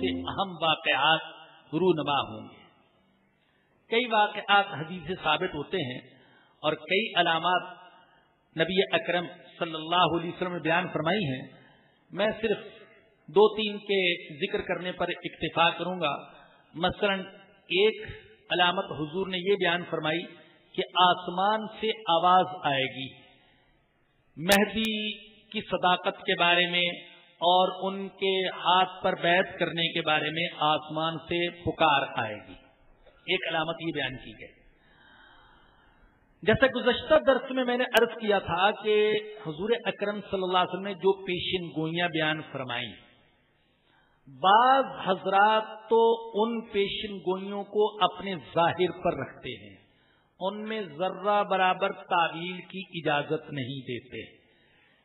سے اہم واقعات رونما ہوں گے۔ کئی واقعات حدیث سے ثابت ہوتے ہیں اور کئی علامات نبی اکرم صلی اللہ علیہ وسلم نے بیان فرمائی ہیں۔ میں صرف 2-3 کے ذکر کرنے پر اکتفا کروں گا۔ مثلا ایک علامت حضور نے یہ بیان فرمائی کہ آسمان سے آواز آئے گی مہدی کی صداقت کے بارے میں اور ان کے ہاتھ پر بیعت کرنے کے بارے میں آسمان سے پکار آئے گی۔ ایک علامت یہ بیان کی گئی۔ جیسا گزشتہ درس میں نے عرض کیا تھا کہ حضور اکرم صلی اللہ علیہ وسلم نے جو پیشن گوئیاں بیان فرمائیں، بعض حضرات تو ان پیشن گوئیوں کو اپنے ظاہر پر رکھتے ہیں، ان میں ذرہ برابر تعویل کی اجازت نہیں دیتے۔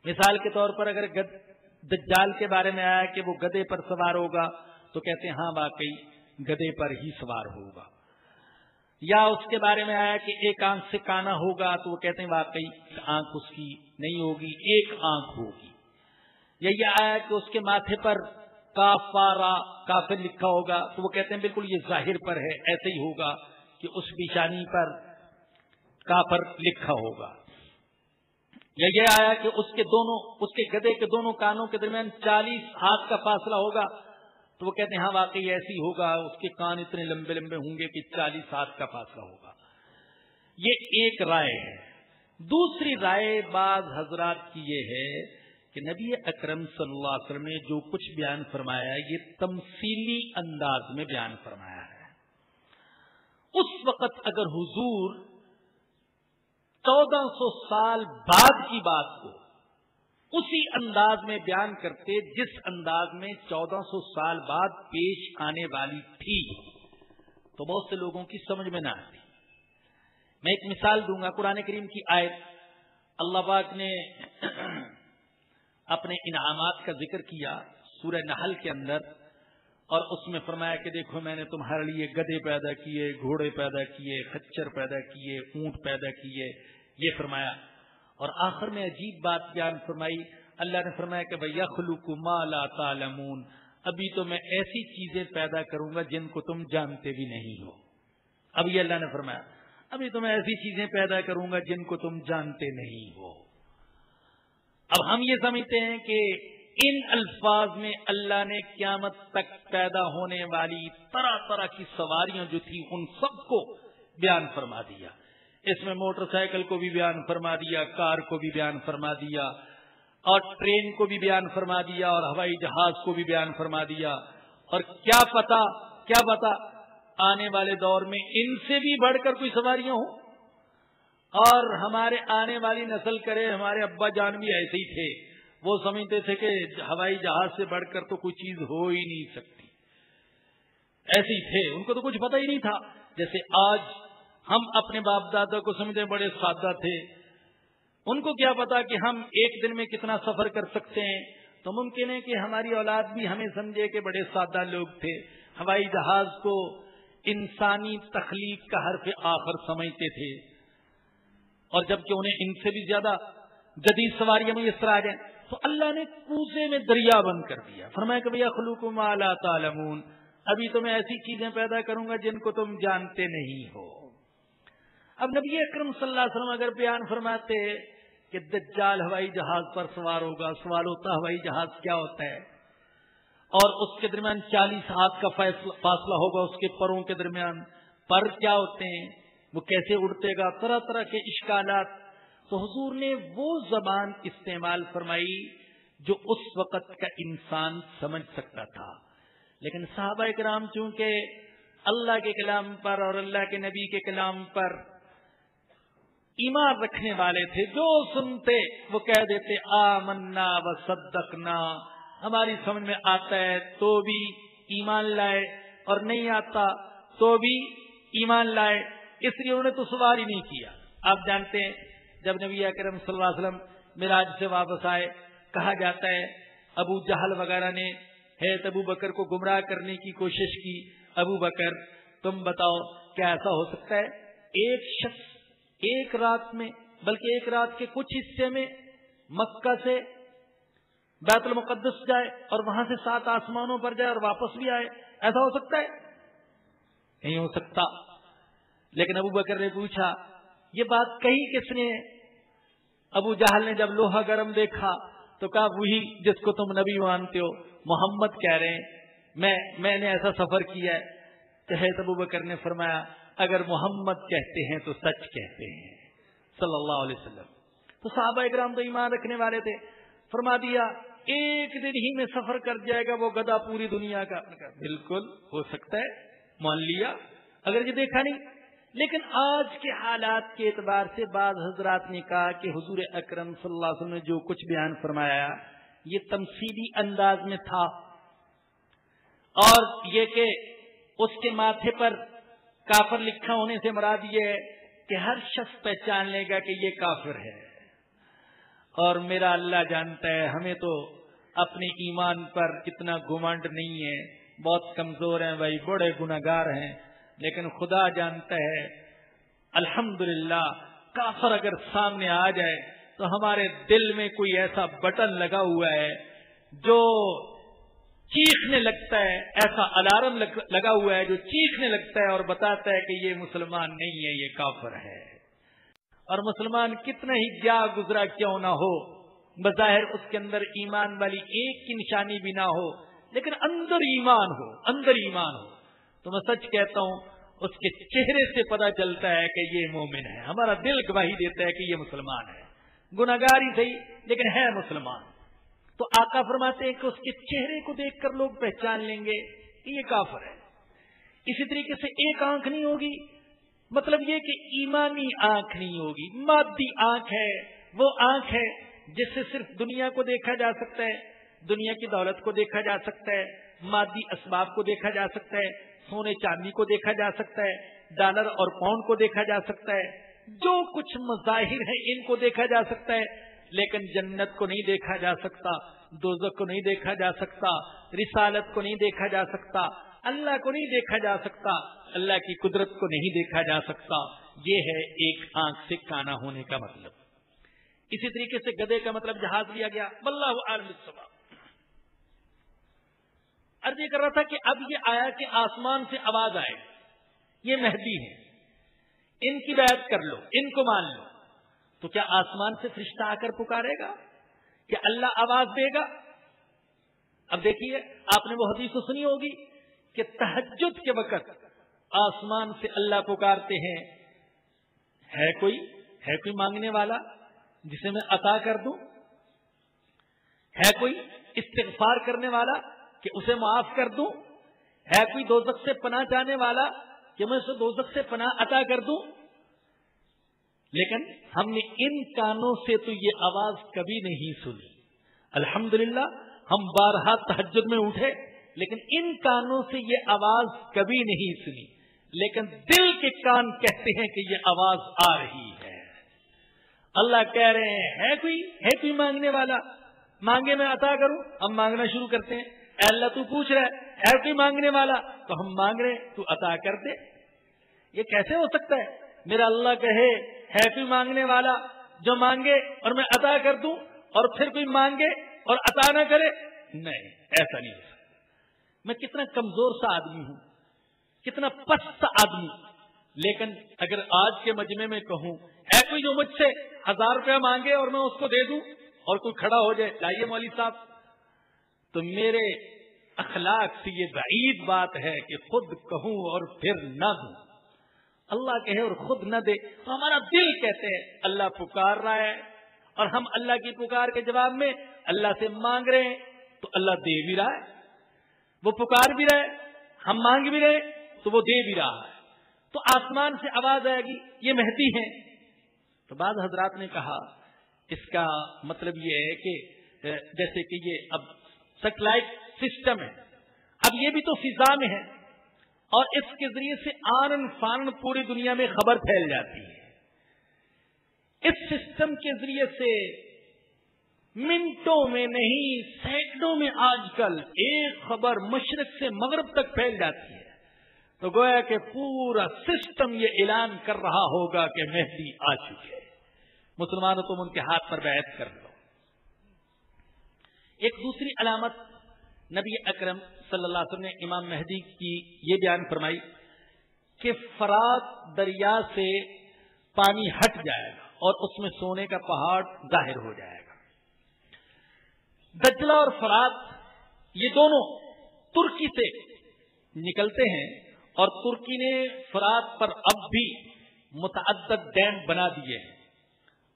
مثال کے طور پر اگر دجال کے بارے میں آیا کہ وہ گدھے پر سوار ہوگا تو کہتے ہیں ہاں واقعی گدھے پر ہی سوار ہوگا، یا اس کے بارے میں آیا کہ ایک آنکھ سے کانا ہوگا تو وہ کہتے ہیں واقعی آنکھ اس کی نہیں ہوگی، ایک آنکھ ہوگی۔ یا یہ آیا کہ اس کے ماتھے پر کافارا کافر لکھا ہوگا تو وہ کہتے ہیں بالکل یہ ظاہر پر ہے، ایسے ہی ہوگا کہ اس پیشانی پر کافر لکھا ہوگا۔ یا یہ آیا کہ اس کے گدھے کے دونوں کانوں کے درمیان 40 ہاتھ کا فاصلہ ہوگا تو وہ کہتے ہیں ہاں واقعی ایسی ہوگا، اس کے کان اتنے لمبے لمبے ہوں گے کہ 40 ہاتھ کا فاصلہ ہوگا۔ یہ ایک رائے ہے۔ دوسری رائے بعض حضرات کی یہ ہے کہ نبی اکرم صلی اللہ علیہ وسلم نے جو کچھ بیان فرمایا یہ تمثیلی انداز میں بیان فرمایا ہے۔ اس وقت اگر حضور 1400 سال بعد کی بات کو اسی انداز میں بیان کرتے جس انداز میں 1400 سال بعد پیش آنے والی تھی تو بہت سے لوگوں کی سمجھ میں نہ آتی۔ میں ایک مثال دوں گا۔ قرآن کریم کی آیت، اللہ پاک نے اپنے انعامات کا ذکر کیا سورہ نحل کے اندر، اور اس میں فرمایا کہ دیکھو میں نے تمہارے لیے گدھے پیدا کیے، گھوڑے پیدا کیے، خچر پیدا کیے، اونٹ پیدا کیے، یہ فرمایا۔ اور آخر میں عجیب بات بیان فرمائی، اللہ نے فرمایا کہ وَيَخْلُقُ مَا لَا تَعْلَمُونَ، ابھی تو میں ایسی چیزیں پیدا کروں گا جن کو تم جانتے بھی نہیں ہو۔ اب یہ اللہ نے فرمایا ابھی تو میں ایسی چیزیں پیدا کروں گا جن کو تم جانتے نہیں ہو۔ اب ہم یہ سمجھتے ہیں کہ ان الفاظ میں اللہ نے قیامت تک پیدا ہونے والی طرح طرح کی سواریاں جو تھی ان سب کو بیان فرما دیا۔ اس میں موٹر سائیکل کو بھی بیان فرما دیا، کار کو بھی بیان فرما دیا، اور ٹرین کو بھی بیان فرما دیا، اور ہوائی جہاز کو بھی بیان فرما دیا۔ اور کیا پتا آنے والے دور میں ان سے بھی بڑھ کر کوئی سواریاں ہوں، اور ہمارے آنے والی نسل کرے۔ ہمارے ابا جان بھی ایسے ہی تھے، وہ سمجھتے تھے کہ ہوائی جہاز سے بڑھ کر تو کوئی چیز ہو ہی نہیں سکتی، ایسے ہی تھے، ان کو تو کچھ پتہ ہی نہیں تھا۔ جیسے آج ہم اپنے باپ دادا کو سمجھتے بڑے سادہ تھے، ان کو کیا پتا کہ ہم ایک دن میں کتنا سفر کر سکتے ہیں، تو ممکن ہے کہ ہماری اولاد بھی ہمیں سمجھے کہ بڑے سادہ لوگ تھے، ہوائی جہاز کو انسانی تخلیق کا حرف آخر سمجھتے تھے، اور جبکہ انہیں ان سے بھی زیادہ جدید سواریاں میسر آ جائیں تو اللہ نے کوزے میں دریا بند کر دیا۔ فرمایا کہ وَيَخْلُقُ مَا لَا تَعْلَمُونَ، ابھی تو میں ایسی چیزیں پیدا کروں گا جن کو تم جانتے نہیں ہو۔ اب نبی اکرم صلی اللہ علیہ وسلم اگر بیان فرماتے کہ دجال ہوائی جہاز پر سوار ہوگا، سوال ہوتا ہوائی جہاز کیا ہوتا ہے، اور اس کے درمیان 40 ہاتھ کا فاصلہ ہوگا، اس کے پروں کے درمیان پر کیا ہوتے ہیں، وہ کیسے اڑتے گا، طرح طرح کے اشکالات۔ تو حضور نے وہ زبان استعمال فرمائی جو اس وقت کا انسان سمجھ سکتا تھا، لیکن صحابہ کرام چونکہ اللہ کے کلام پر اور اللہ کے نبی کے کلام پر ایمان رکھنے والے تھے، جو سنتے وہ کہہ دیتے آمنا وصدقنا، ہماری سمجھ میں آتا ہے تو بھی ایمان لائے، اور نہیں آتا تو بھی ایمان لائے، اس لیے انہوں نے تو سوال ہی نہیں کیا۔ آپ جانتے ہیں جب نبی اکرم صلی اللہ علیہ وسلم معراج سے واپس آئے، کہا جاتا ہے ابو جہل وغیرہ نے حضرت ابو بکر کو گمراہ کرنے کی کوشش کی۔ ابو بکر تم بتاؤ کیا ایسا ہو سکتا ہے ایک شخص ایک رات میں، بلکہ ایک رات کے کچھ حصے میں مکہ سے بیت المقدس جائے اور وہاں سے 7 آسمانوں پر جائے اور واپس بھی آئے؟ ایسا ہو سکتا ہے؟ نہیں ہو سکتا۔ لیکن ابو بکر نے پوچھا یہ بات کہی کس نے؟ ابو جہل نے جب لوہا گرم دیکھا تو کہا وہی جس کو تم نبی مانتے ہو، محمد کہہ رہے ہیں میں نے ایسا سفر کیا ہے۔ تو حضرت ابو بکر نے فرمایا اگر محمد کہتے ہیں تو سچ کہتے ہیں صلی اللہ علیہ وسلم۔ تو صحابہ اکرام تو ایمان رکھنے والے تھے، فرما دیا ایک دن ہی میں سفر کر جائے گا وہ گدھا پوری دنیا کا۔ بالکل ہو سکتا ہے، مان لیا اگر یہ دیکھا نہیں۔ لیکن آج کے حالات کے اعتبار سے بعض حضرات نے کہا کہ حضور اکرم صلی اللہ علیہ وسلم نے جو کچھ بیان فرمایا یہ تمثیلی انداز میں تھا، اور یہ کہ اس کے ماتھے پر کافر لکھا ہونے سے مراد یہ ہے کہ ہر شخص پہچان لے گا کہ یہ کافر ہے۔ اور میرا اللہ جانتا ہے ہمیں تو اپنے ایمان پر اتنا گھمنڈ نہیں ہے، بہت کمزور ہیں بھائی، بڑے گناہگار ہیں، لیکن خدا جانتا ہے الحمدللہ کافر اگر سامنے آ جائے تو ہمارے دل میں کوئی ایسا بٹن لگا ہوا ہے جو چیخنے لگتا ہے، ایسا الارم لگا ہوا ہے جو چیخنے لگتا ہے اور بتاتا ہے کہ یہ مسلمان نہیں ہے، یہ کافر ہے۔ اور مسلمان کتنا ہی گیا گزرا کیوں نہ ہو، بظاہر اس کے اندر ایمان والی ایک کی نشانی بھی نہ ہو، لیکن اندر ایمان ہو تو میں سچ کہتا ہوں اس کے چہرے سے پتہ چلتا ہے کہ یہ مومن ہے، ہمارا دل گواہی دیتا ہے کہ یہ مسلمان ہے، گناہگار ہی صحیح لیکن ہے مسلمان۔ تو آقا فرماتے ہیں کہ اس کے چہرے کو دیکھ کر لوگ پہچان لیں گے کہ یہ کافر ہے۔ اسی طریقے سے ایک آنکھ نہیں ہوگی، مطلب یہ کہ ایمانی آنکھ نہیں ہوگی، مادی آنکھ ہے، وہ آنکھ ہے جس سے صرف دنیا کو دیکھا جا سکتا ہے، دنیا کی دولت کو دیکھا جا سکتا ہے، مادی اسباب کو دیکھا جا سکتا ہے، سونے چاندی کو دیکھا جا سکتا ہے، ڈالر اور پاؤنڈ کو دیکھا جا سکتا ہے، جو کچھ مظاہر ہیں ان کو دیکھا جا سکتا ہے، لیکن جنت کو نہیں دیکھا جا سکتا، دوزخ کو نہیں دیکھا جا سکتا، رسالت کو نہیں دیکھا جا سکتا، اللہ کو نہیں دیکھا جا سکتا، اللہ کی قدرت کو نہیں دیکھا جا سکتا۔ یہ ہے ایک آنکھ سے کانا ہونے کا مطلب۔ اسی طریقے سے گدھے کا مطلب جہاز لیا گیا، واللہ اعلم بالصواب۔ عرض یہ کر رہا تھا کہ اب یہ آیا کہ آسمان سے آواز آئے، یہ مہدی ہیں، ان کی بیعت کر لو، ان کو مان لو۔ تو کیا آسمان سے فرشتہ آ کر پکارے گا؟ کیا اللہ آواز دے گا؟ اب دیکھیے، آپ نے وہ حدیث تو سنی ہوگی کہ تہجد کے وقت آسمان سے اللہ پکارتے ہیں، ہے کوئی مانگنے والا جسے میں عطا کر دوں؟ ہے کوئی استغفار کرنے والا کہ اسے معاف کر دوں؟ ہے کوئی دوزخ سے پناہ چاہنے والا کہ میں اسے دوزخ سے پناہ عطا کر دوں؟ لیکن ہم نے ان کانوں سے تو یہ آواز کبھی نہیں سنی۔ الحمدللہ ہم بارہا تہجد میں اٹھے لیکن ان کانوں سے یہ آواز کبھی نہیں سنی، لیکن دل کے کان کہتے ہیں کہ یہ آواز آ رہی ہے۔ اللہ کہہ رہے ہیں ہے کوئی مانگنے والا، مانگے میں عطا کروں؟ ہم مانگنا شروع کرتے ہیں، اے اللہ تو پوچھ رہا ہے کوئی مانگنے والا، تو ہم مانگ رہے ہیں تو عطا کر دے۔ یہ کیسے ہو سکتا ہے؟ میرا اللہ کہے ہے کوئی مانگنے والا جو مانگے اور میں عطا کر دوں، اور پھر کوئی مانگے اور عطا نہ کرے؟ نہیں، ایسا نہیں ہو سکتا۔ میں کتنا کمزور سا آدمی ہوں، کتنا پست آدمی، لیکن اگر آج کے مجمع میں کہوں ہے کوئی جو مجھ سے 1000 روپیہ مانگے اور میں اس کو دے دوں، اور کوئی کھڑا ہو جائے لائیے مولوی صاحب، تو میرے اخلاق سے یہ بعید بات ہے کہ خود کہوں اور پھر نہ دوں۔ اللہ کہے اور خود نہ دے تو ہمارا دل کہتے ہیں اللہ پکار رہا ہے، اور ہم اللہ کی پکار کے جواب میں اللہ سے مانگ رہے ہیں تو اللہ دے بھی رہا ہے، وہ پکار بھی رہے، ہم مانگ بھی رہے تو وہ دے بھی رہا ہے۔ تو آسمان سے آواز آئے گی، یہ مہدی ہیں۔ تو بعض حضرات نے کہا اس کا مطلب یہ ہے کہ جیسے کہ یہ اب سیٹلائٹ سسٹم ہے، اب یہ بھی تو فضا میں ہے، اور اس کے ذریعے سے آنن فانن پوری دنیا میں خبر پھیل جاتی ہے۔ اس سسٹم کے ذریعے سے منٹوں میں نہیں سینکڑوں میں آج کل ایک خبر مشرق سے مغرب تک پھیل جاتی ہے، تو گویا کہ پورا سسٹم یہ اعلان کر رہا ہوگا کہ مہدی آ چکے۔ مسلمانوں تم ان کے ہاتھ پر بیعت کر لو۔ ایک دوسری علامت نبی اکرم صلی اللہ علیہ وسلم نے امام مہدی کی یہ بیان فرمائی کہ فرات دریا سے پانی ہٹ جائے گا اور اس میں سونے کا پہاڑ ظاہر ہو جائے گا۔ دجلہ اور فرات یہ دونوں ترکی سے نکلتے ہیں اور ترکی نے فرات پر اب بھی متعدد ڈیم بنا دیے ہیں۔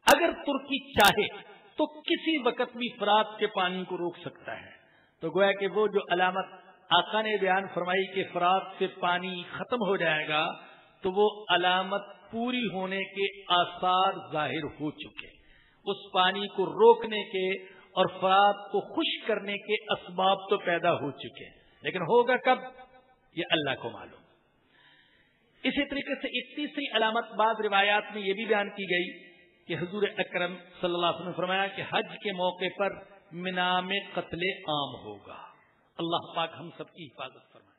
اگر ترکی چاہے تو کسی وقت بھی فرات کے پانی کو روک سکتا ہے۔ تو گویا کہ وہ جو علامت آقا نے بیان فرمائی کہ فرات سے پانی ختم ہو جائے گا، تو وہ علامت پوری ہونے کے آثار ظاہر ہو چکے، اس پانی کو روکنے کے اور فرات کو خشک کرنے کے اسباب تو پیدا ہو چکے، لیکن ہوگا کب یہ اللہ کو معلوم۔ اسی طریقے سے ایک تیسری علامت بعض روایات میں یہ بھی بیان کی گئی کہ حضور اکرم صلی اللہ علیہ وسلم نے فرمایا کہ حج کے موقع پر منا میں قتل عام ہوگا۔ اللہ پاک ہم سب کی حفاظت فرمائے۔